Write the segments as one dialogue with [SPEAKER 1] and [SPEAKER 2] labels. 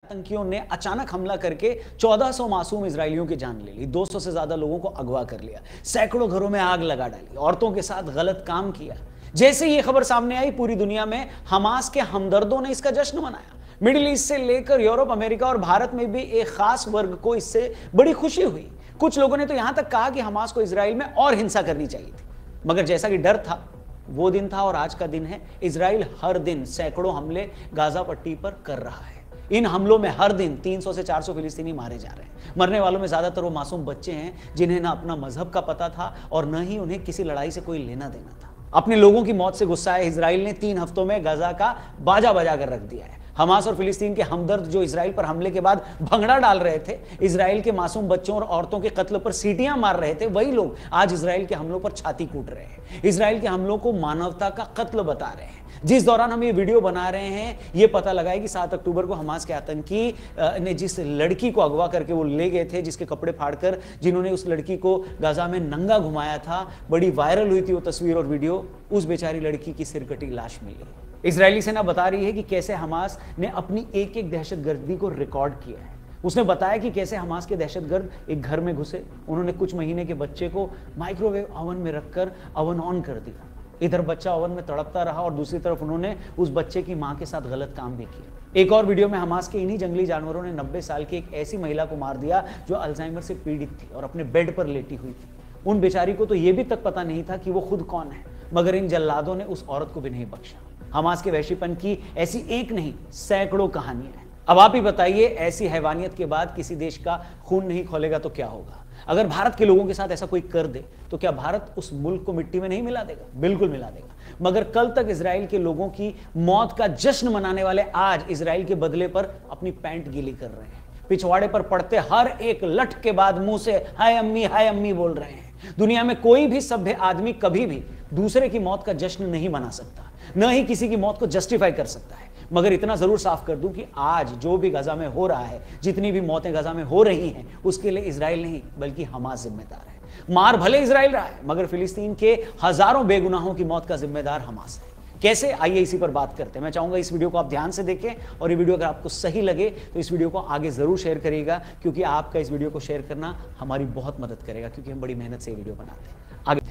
[SPEAKER 1] आतंकियों ने अचानक हमला करके 1400 मासूम इजरायलियों की जान ले ली, 200 से ज्यादा लोगों को अगवा कर लिया, सैकड़ों घरों में आग लगा डाली, औरतों के साथ गलत काम किया। जैसे ही ये खबर सामने आई, पूरी दुनिया में हमास के हमदर्दों ने इसका जश्न मनाया। मिडिल ईस्ट से लेकर यूरोप, अमेरिका और भारत में भी एक खास वर्ग को इससे बड़ी खुशी हुई। कुछ लोगों ने तो यहां तक कहा कि हमास को इजराइल में और हिंसा करनी चाहिए थी। मगर जैसा कि डर था वो दिन था और आज का दिन है। इजराइल हर दिन सैकड़ों हमले गाजा पट्टी पर कर रहा है। इन हमलों में हर दिन 300 से 400 फिलिस्तीनी मारे जा रहे हैं। मरने वालों में ज्यादातर वो मासूम बच्चे हैं जिन्हें ना अपना मजहब का पता था और न ही उन्हें किसी लड़ाई से कोई लेना देना था। अपने लोगों की मौत से गुस्सा है इजराइल ने 3 हफ्तों में गाजा का बाजा बजा कर रख दिया है। हमास और फिलिस्तीन के हमदर्द जो इजराइल पर हमले के बाद भंगड़ा डाल रहे थे, इजराइल के मासूम बच्चों और औरतों के कत्ल पर सीटियां मार रहे थे, वही लोग आज इजराइल के हमलों पर छाती कूट रहे हैं। इजराइल के हमलों को मानवता का कत्ल बता रहे हैं। जिस दौरान हम ये वीडियो बना रहे हैं, ये पता लगा है कि 7 अक्टूबर को हमास के आतंकी ने जिस लड़की को अगवा करके वो ले गए थे, जिसके कपड़े फाड़कर जिन्होंने उस लड़की को गाजा में नंगा घुमाया था, बड़ी वायरल हुई थी वो तस्वीर और वीडियो, उस बेचारी लड़की की सिरकटी लाश मिली। इजरायली सेना बता रही है कि कैसे हमास ने अपनी एक एक दहशतगर्दी को रिकॉर्ड किया है। उसने बताया कि कैसे हमास के दहशतगर्द एक घर में घुसे, उन्होंने कुछ महीने के बच्चे को माइक्रोवेव ओवन में रखकर ओवन ऑन कर दिया। इधर बच्चा ओवन में तड़पता रहा और दूसरी तरफ उन्होंने उस बच्चे की मां के साथ गलत काम भी किया। एक और वीडियो में हमास के इन्हीं जंगली जानवरों ने 90 साल की एक ऐसी महिला को मार दिया जो अल्जाइमर से पीड़ित थी और अपने बेड पर लेटी हुई थी। उन बेचारी को तो यह भी तक पता नहीं था कि वो खुद कौन है, मगर इन जल्लादों ने उस औरत को भी नहीं बख्शा। हमास के वहशीपन की ऐसी एक नहीं, सैकड़ों कहानियां हैं। अब आप ही बताइए, ऐसी हैवानियत के बाद किसी देश का खून नहीं खौलेगा तो क्या होगा? अगर भारत के लोगों के साथ ऐसा कोई कर दे तो क्या भारत उस मुल्क को मिट्टी में नहीं मिला देगा? बिल्कुल मिला देगा। मगर कल तक इजराइल के लोगों की मौत का जश्न मनाने वाले आज इजराइल के बदले पर अपनी पैंट गीली कर रहे हैं। पिछवाड़े पर पड़ते हर एक लठ के बाद मुंह से हाय अम्मी बोल रहे हैं। दुनिया में कोई भी सभ्य आदमी कभी भी दूसरे की मौत का जश्न नहीं मना सकता, न ही किसी की मौत को जस्टिफाई कर सकता है। मगर इतना जरूर साफ कर दूं कि आज जो भी गाजा में हो रहा है, जितनी भी मौतें गाजा में हो रही हैं, उसके लिए इजराइल नहीं बल्कि हमास जिम्मेदार है। मार भले इजराइल रहा है, मगर फिलिस्तीन के हजारों बेगुनाहों की मौत का जिम्मेदार हमास है। कैसे, आइए इसी पर बात करते हैं। मैं चाहूंगा इस वीडियो को आप ध्यान से देखें और ये वीडियो अगर आपको सही लगे तो इस वीडियो को आगे जरूर शेयर करिएगा, क्योंकि आपका इस वीडियो को शेयर करना हमारी बहुत मदद करेगा, क्योंकि हम बड़ी मेहनत से ये वीडियो बनाते हैं। आगे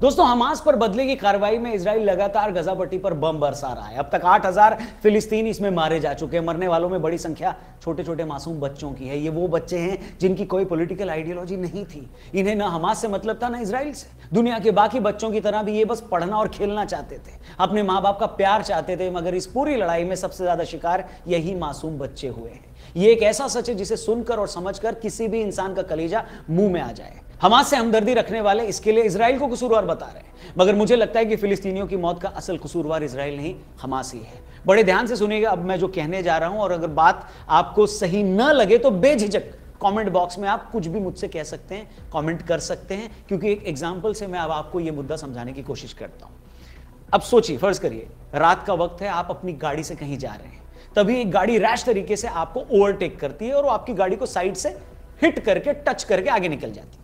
[SPEAKER 1] दोस्तों, हमास पर बदले की कार्रवाई में इजराइल लगातार गाजा पट्टी पर बम बरसा रहा है। अब तक 8000 फिलिस्तीनी इसमें मारे जा चुके हैं। मरने वालों में बड़ी संख्या छोटे छोटे मासूम बच्चों की है। ये वो बच्चे हैं जिनकी कोई पॉलिटिकल आइडियोलॉजी नहीं थी। इन्हें ना हमास से मतलब था ना इजराइल से। दुनिया के बाकी बच्चों की तरह भी ये बस पढ़ना और खेलना चाहते थे, अपने माँ बाप का प्यार चाहते थे। मगर इस पूरी लड़ाई में सबसे ज्यादा शिकार यही मासूम बच्चे हुए हैं। ये एक ऐसा सच है जिसे सुनकर और समझकर किसी भी इंसान का कलेजा मुंह में आ जाए। हमास से हमदर्दी रखने वाले इसके लिए इजराइल को कसूरवार बता रहे हैं, मगर मुझे लगता है कि फिलिस्तीनियों की मौत का असल कसूरवार इजराइल नहीं, हमास ही है। बड़े ध्यान से सुनिएगा अब मैं जो कहने जा रहा हूं, और अगर बात आपको सही न लगे तो बेझिझक कमेंट बॉक्स में आप कुछ भी मुझसे कह सकते हैं, कमेंट कर सकते हैं, क्योंकि एक एग्जाम्पल से मैं अब आपको यह मुद्दा समझाने की कोशिश करता हूं। अब सोचिए, फर्ज करिए रात का वक्त है, आप अपनी गाड़ी से कहीं जा रहे हैं, तभी एक गाड़ी रैश तरीके से आपको ओवरटेक करती है और वो आपकी गाड़ी को साइड से हिट करके टच करके आगे निकल जाती है।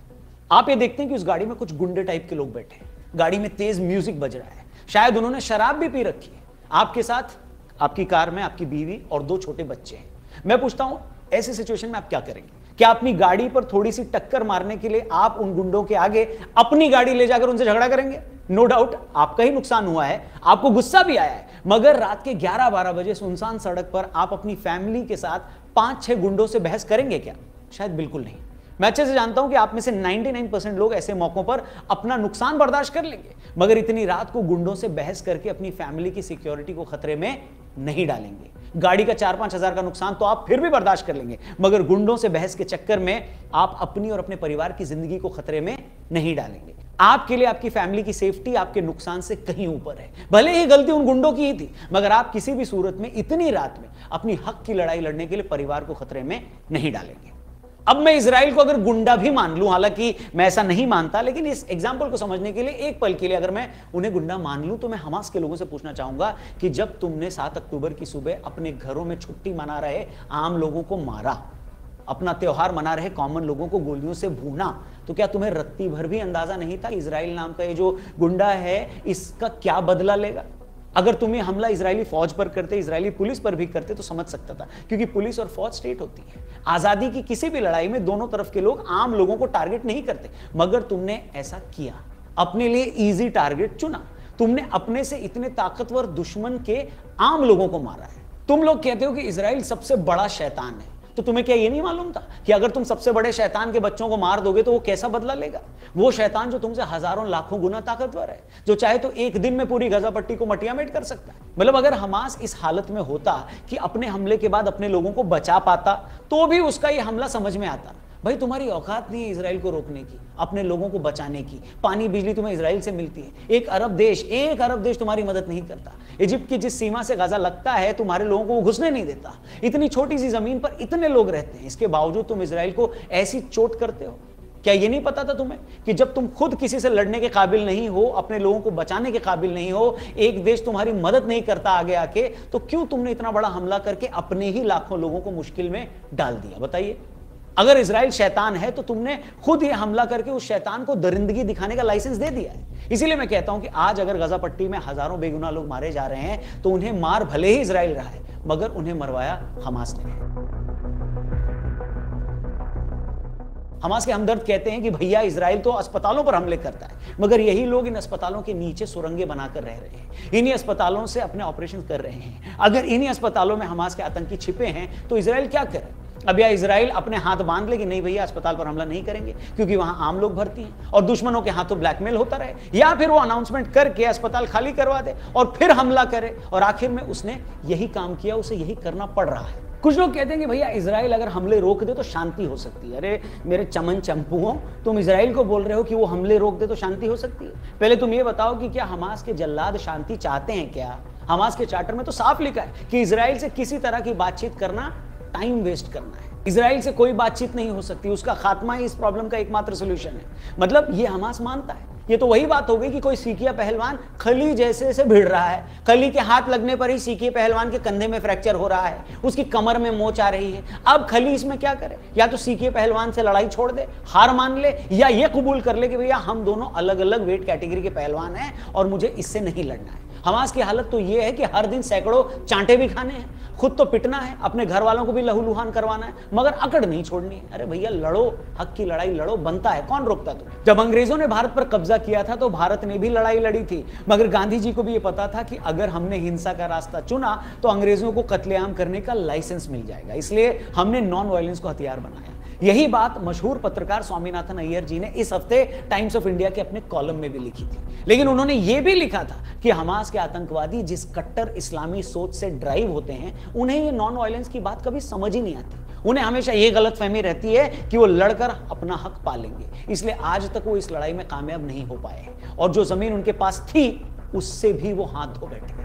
[SPEAKER 1] आप ये देखते हैं कि उस गाड़ी में कुछ गुंडे टाइप के लोग बैठे हैं, गाड़ी में तेज म्यूजिक बज रहा है, शायद उन्होंने शराब भी पी रखी है। आपके साथ आपकी कार में आपकी बीवी और 2 छोटे बच्चे हैं। मैं पूछता हूं, ऐसी सिचुएशन में आप क्या करेंगे? क्या अपनी गाड़ी पर थोड़ी सी टक्कर मारने के लिए आप उन गुंडों के आगे अपनी गाड़ी ले जाकर उनसे झगड़ा करेंगे? नो डाउट आपका ही नुकसान हुआ है, आपको गुस्सा भी आया है, मगर रात के 11-12 बजे सुनसान सड़क पर आप अपनी फैमिली के साथ 5-6 गुंडों से बहस करेंगे क्या? शायद बिल्कुल नहीं। मैं अच्छे से जानता हूं कि आप में से 99% लोग ऐसे मौकों पर अपना नुकसान बर्दाश्त कर लेंगे, मगर इतनी रात को गुंडों से बहस करके अपनी फैमिली की सिक्योरिटी को खतरे में नहीं डालेंगे। गाड़ी का 4-5 हजार का नुकसान तो आप फिर भी बर्दाश्त कर लेंगे, मगर गुंडों से बहस के चक्कर में आप अपनी और अपने परिवार की जिंदगी को खतरे में नहीं डालेंगे। आपके लिए आपकी फैमिली की सेफ्टी आपके नुकसान से कहीं ऊपर है। भले ही गलती उन गुंडों की ही थी, मगर आप किसी भी सूरत में इतनी रात में अपनी हक की लड़ाई लड़ने के लिए परिवार को खतरे में नहीं डालेंगे। अब मैं इजराइल को अगर गुंडा भी मान लूं, हालांकि मैं ऐसा नहीं मानता, लेकिन इस एग्जाम्पल को समझने के लिए एक पल के लिए अगर मैं उन्हें गुंडा मान लूं, तो मैं हमास के लोगों से पूछना चाहूंगा कि जब तुमने 7 अक्टूबर की सुबह अपने घरों में छुट्टी मना रहे आम लोगों को मारा, अपना त्योहार मना रहे कॉमन लोगों को गोलियों से भूना, तो क्या तुम्हें रत्ती भर भी अंदाजा नहीं था इजराइल नाम का ये जो गुंडा है इसका क्या बदला लेगा? अगर तुम्हें हमला इजरायली फौज पर करते, इजरायली पुलिस पर भी करते तो समझ सकता था, क्योंकि पुलिस और फौज स्टेट होती है। आजादी की किसी भी लड़ाई में दोनों तरफ के लोग आम लोगों को टारगेट नहीं करते, मगर तुमने ऐसा किया, अपने लिए इजी टारगेट चुना। तुमने अपने से इतने ताकतवर दुश्मन के आम लोगों को मारा है। तुम लोग कहते हो कि इजराइल सबसे बड़ा शैतान है, तो तुम्हें क्या ये नहीं मालूम था कि अगर तुम सबसे बड़े शैतान के बच्चों को मार दोगे तो वो कैसा बदला लेगा? वो शैतान जो तुमसे हजारों लाखों गुना ताकतवर है, जो चाहे तो एक दिन में पूरी गजा पट्टी को मटियामेट कर सकता है। मतलब अगर हमास इस हालत में होता कि अपने हमले के बाद अपने लोगों को बचा पाता, तो भी उसका ये हमला समझ में आता। भाई तुम्हारी औकात नहीं है इजराइल को रोकने की, अपने लोगों को बचाने की। पानी बिजली तुम्हें इजराइल से मिलती है, एक अरब देश तुम्हारी मदद नहीं करता। इजिप्ट की जिस सीमा से गाजा लगता है, तुम्हारे लोगों को वो घुसने नहीं देता। इतनी छोटी सी जमीन पर इतने लोग रहते हैं, इसके बावजूद तुम इजराइल को ऐसी चोट करते हो। क्या ये नहीं पता था तुम्हें कि जब तुम खुद किसी से लड़ने के काबिल नहीं हो, अपने लोगों को बचाने के काबिल नहीं हो, एक देश तुम्हारी मदद नहीं करता आगे आके, तो क्यों तुमने इतना बड़ा हमला करके अपने ही लाखों लोगों को मुश्किल में डाल दिया? बताइए। अगर इजराइल शैतान है तो तुमने खुद ये हमला करके उस शैतान को दरिंदगी दिखाने का लाइसेंस दे दिया है। इसीलिए मैं कहता हूं कि आज अगर गजा पट्टी में हजारों बेगुनाह लोग मारे जा रहे हैं, तो उन्हें मार भले ही इजराइल रहा है, मगर उन्हें मरवाया हमास ने। हमास के हमदर्द कहते हैं कि भैया इजराइल तो अस्पतालों पर हमले करता है, मगर यही लोग इन अस्पतालों के नीचे सुरंगें बनाकर रह रहे हैं, इन्हीं अस्पतालों से अपने ऑपरेशन कर रहे हैं। अगर इन्हीं अस्पतालों में हमास के आतंकी छिपे हैं तो इजराइल क्या करे? अब या इजराइल अपने हाथ बांध ले कि नहीं भैया अस्पताल पर हमला नहीं करेंगे क्योंकि वहां आम लोग भर्ती हैं और दुश्मनों के हाथों ब्लैकमेल होता रहे, या फिर वो अनाउंसमेंट करके अस्पताल खाली करवा दे और फिर हमला करे, और आखिर में उसने यही काम किया, उसे यही करना पड़ रहा है। कुछ लोग कहते हैं कि भैया इजराइल अगर हमले रोक दे तो शांति हो सकती है। अरे मेरे चमन चंपुओं, तुम इजराइल को बोल रहे हो कि वो हमले रोक दे तो शांति हो सकती है? पहले तुम ये बताओ कि क्या हमास के जल्लाद शांति चाहते हैं क्या? हमास के चार्टर में तो साफ लिखा है कि इजराइल से किसी तरह की बातचीत करना टाइम वेस्ट करना है। इजराइल से कोई बातचीत नहीं हो सकती, उसका खात्मा ही इस प्रॉब्लम का एकमात्र सॉल्यूशन है। मतलब ये हमास मानता है। ये तो वही बात हो गई कि कोई सीकिया पहलवान खली जैसे से भिड़ रहा है, खली के हाथ लगने पर ही सीकिया पहलवान के कंधे में फ्रैक्चर हो रहा है, उसकी कमर में मोच आ रही है। अब खली इसमें क्या करे? या तो सीकिया पहलवान से लड़ाई छोड़ दे, हार मान ले, या ये कबूल कर ले कि भैया हम दोनों अलग अलग वेट कैटेगरी के पहलवान हैं और मुझे इससे नहीं लड़ना है। हमास की हालत तो ये है कि हर दिन सैकड़ों चांटे भी खाने हैं, खुद तो पिटना है, अपने घर वालों को भी लहूलुहान करवाना है, मगर अकड़ नहीं छोड़नी है। अरे भैया लड़ो, हक की लड़ाई लड़ो, बनता है, कौन रोकता तुम्हें? जब अंग्रेजों ने भारत पर कब्जा किया था तो भारत ने भी लड़ाई लड़ी थी, मगर गांधी जी को भी ये पता था कि अगर हमने हिंसा का रास्ता चुना तो अंग्रेजों को कत्लेआम करने का लाइसेंस मिल जाएगा, इसलिए हमने नॉन वायलेंस को हथियार बनाया। यही बात मशहूर पत्रकार स्वामीनाथन अय्यर जी ने इस हफ्ते टाइम्स ऑफ इंडिया के अपने कॉलम में भी लिखी थी। लेकिन उन्होंने यह भी लिखा था कि हमास के आतंकवादी जिस कट्टर इस्लामी सोच से ड्राइव होते हैं, उन्हें ये नॉन वायलेंस की बात कभी समझ ही नहीं आती। उन्हें हमेशा ये गलतफहमी रहती है कि वो लड़कर अपना हक पालेंगे, इसलिए आज तक वो इस लड़ाई में कामयाब नहीं हो पाए, और जो जमीन उनके पास थी उससे भी वो हाथ धो बैठे।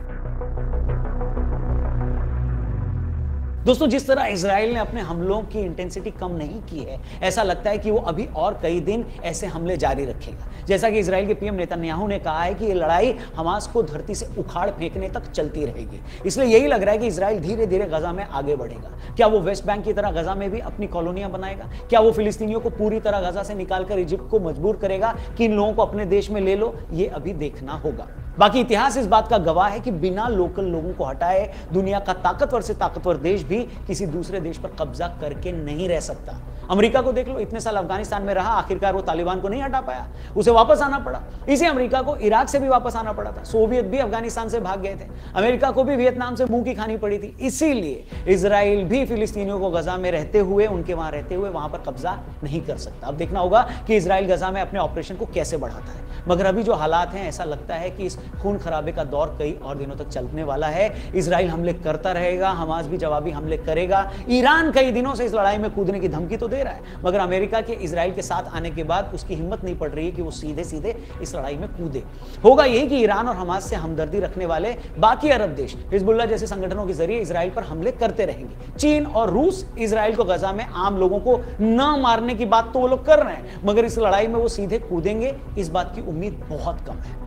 [SPEAKER 1] दोस्तों, जिस तरह इजराइल ने अपने हमलों की इंटेंसिटी कम नहीं की है, ऐसा लगता है कि वो अभी और कई दिन ऐसे हमले जारी रखेगा। जैसा कि इजराइल के पीएम नेतन्याहू ने कहा है कि ये लड़ाई हमास को धरती से उखाड़ फेंकने तक चलती रहेगी। इसलिए यही लग रहा है कि इजराइल धीरे धीरे गजा में आगे बढ़ेगा। क्या वो वेस्ट बैंक की तरह गजा में भी अपनी कॉलोनियां बनाएगा? क्या वो फिलिस्तीनियों को पूरी तरह गजा से निकालकर इजिप्ट को मजबूर करेगा कि इन लोगों को अपने देश में ले लो? ये अभी देखना होगा। बाकी इतिहास इस बात का गवाह है कि बिना लोकल लोगों को हटाए दुनिया का ताकतवर से ताकतवर देश भी किसी दूसरे देश पर कब्जा करके नहीं रह सकता। अमेरिका को देख लो, इतने साल अफगानिस्तान में रहा, आखिरकार वो तालिबान को नहीं हटा पाया, उसे वापस आना पड़ा। इसी अमेरिका को इराक से भी वापस आना पड़ा था, सोवियत भी अफगानिस्तान से भाग गए थे, अमेरिका को भी वियतनाम से मुंह की खानी पड़ी थी। इसीलिए इजराइल भी फिलिस्तीनियों को गजा में रहते हुए, उनके वहां रहते हुए वहां पर कब्जा नहीं कर सकता। अब देखना होगा कि इजराइल गजा में अपने ऑपरेशन को कैसे बढ़ाता है, मगर अभी जो हालात हैं, ऐसा लगता है कि इस खून खराबे का दौर कई और दिनों तक चलने वाला है। इजराइल हमले करता रहेगा, हमास भी जवाबी हमले करेगा। ईरान कई दिनों से इस लड़ाई में कूदने की धमकी तो दे रहा है, मगर अमेरिका के इजराइल के साथ आने के बाद उसकी हिम्मत नहीं पड़ रही है कि वो सीधे सीधे इस लड़ाई में कूदे। होगा यही कि ईरान और हमास से हमदर्दी रखने वाले बाकी अरब देश हिजबुल्लाह जैसे संगठनों के जरिए इजराइल पर हमले करते रहेंगे। चीन और रूस इजराइल को गजा में आम लोगों को न मारने की बात तो वो लोग कर रहे हैं, मगर इस लड़ाई में वो सीधे कूदेंगे, इस बात की उम्मीद बहुत कम है।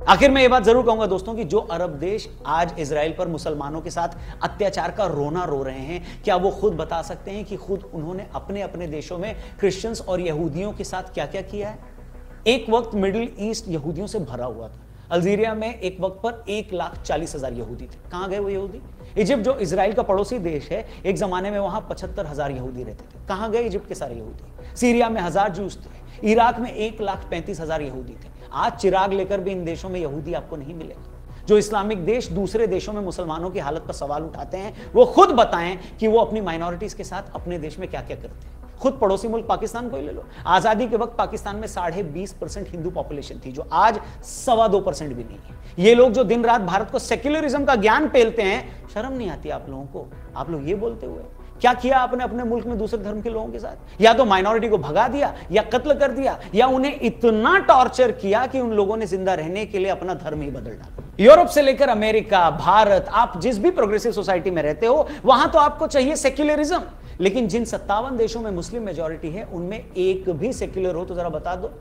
[SPEAKER 1] आखिर में यह बात जरूर कहूंगा दोस्तों कि जो अरब देश आज इजराइल पर मुसलमानों के साथ अत्याचार का रोना रो रहे हैं, क्या वो खुद बता सकते हैं कि खुद उन्होंने अपने अपने देशों में क्रिश्चियंस और यहूदियों के साथ क्या क्या किया है? एक वक्त मिडिल ईस्ट यहूदियों से भरा हुआ था। अल्जीरिया में एक वक्त पर 1,40,000 यहूदी थे। कहां गए वो यहूदी? इजिप्ट जो इजराइल का पड़ोसी देश है, एक जमाने में वहां 75,000 यहूदी रहते थे। कहां गए इजिप्ट के सारे यहूदी? सीरिया में 1000 जूस थे, इराक में 1,35,000 यहूदी थे। आज चिराग लेकर भी इन देशों में यहूदी आपको नहीं मिलेगा। जो इस्लामिक देश दूसरे देशों में मुसलमानों की हालत पर सवाल उठाते हैं, वो खुद बताएं कि वो अपनी माइनॉरिटीज के साथ अपने देश में क्या क्या करते हैं। खुद पड़ोसी मुल्क पाकिस्तान को ही ले लो। आजादी के वक्त पाकिस्तान में 20.5% हिंदू पॉपुलेशन थी, जो आज 2.25% भी नहीं है। ये लोग जो दिन रात भारत को सेक्युलरिज्म का ज्ञान पेलते हैं, शर्म नहीं आती आप लोगों को? आप लोग ये बोलते हुए क्या किया आपने अपने मुल्क में दूसरे धर्म के लोगों के साथ? या तो माइनॉरिटी को भगा दिया, या कत्ल कर दिया, या उन्हें इतना टॉर्चर किया कि उन लोगों ने जिंदा रहने के लिए अपना धर्म ही बदल डाला। यूरोप से लेकर अमेरिका, भारत, आप जिस भी प्रोग्रेसिव सोसाइटी में रहते हो, वहां तो आपको चाहिए सेक्युलरिज्म। लेकिन जिन 57 देशों में मुस्लिम मेजॉरिटी है, उनमें एक भी सेक्युलर हो तो जरा बता दो।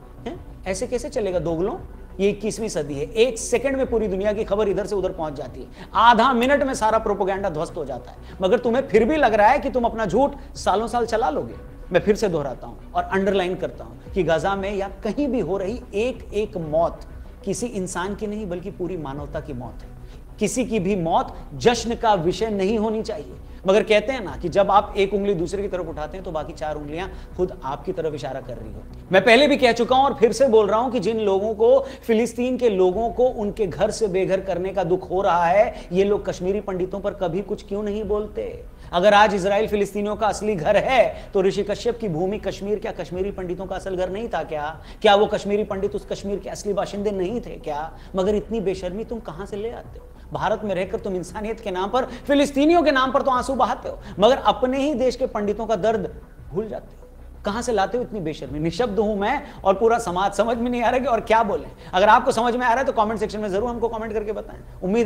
[SPEAKER 1] ऐसे कैसे चलेगा दोगलों? ये 21वीं सदी है। एक सेकंड में पूरी दुनिया की खबर इधर से उधर पहुंच जाती है, आधा मिनट में सारा प्रोपेगेंडा ध्वस्त हो जाता है। मगर तुम्हें फिर भी लग रहा है कि तुम अपना झूठ सालों साल चला लोगे। मैं फिर से दोहराता हूं और अंडरलाइन करता हूं कि गाजा में या कहीं भी हो रही एक एक मौत किसी इंसान की नहीं, बल्कि पूरी मानवता की मौत है। किसी की भी मौत जश्न का विषय नहीं होनी चाहिए। मगर कहते हैं ना कि जब आप एक उंगली दूसरे की तरफ उठाते हैं तो बाकी 4 उंगलियां खुद आपकी तरफ इशारा कर रही होती हैं। मैं पहले भी कह चुका हूं और फिर से बोल रहा हूं कि जिन लोगों को, फिलिस्तीन के लोगों को उनके घर से बेघर करने का दुख हो रहा है, ये लोग कश्मीरी पंडितों पर कभी कुछ क्यों नहीं बोलते? अगर आज इजराइल फिलिस्तीनियों का असली घर है, तो ऋषि कश्यप की भूमि कश्मीर क्या कश्मीरी पंडितों का असल घर नहीं था क्या? क्या वो कश्मीरी पंडित उस कश्मीर के असली बाशिंदे नहीं थे क्या? मगर इतनी बेशर्मी तुम कहां से ले आते हो? भारत में रहकर तुम इंसानियत के नाम पर, फिलिस्तीनियों के नाम पर तो आंसू बहाते हो, मगर अपने ही देश के पंडितों का दर्द भूल जाते हो। कहां से लाते हो इतनी बेशर्मी? निशब्द हूं मैं और पूरा समाज, समझ में नहीं आ रहा कि और क्या बोले। अगर आपको समझ में आ रहा है तो कमेंट सेक्शन में जरूर हमको कमेंट करके बताएं। उम्मीद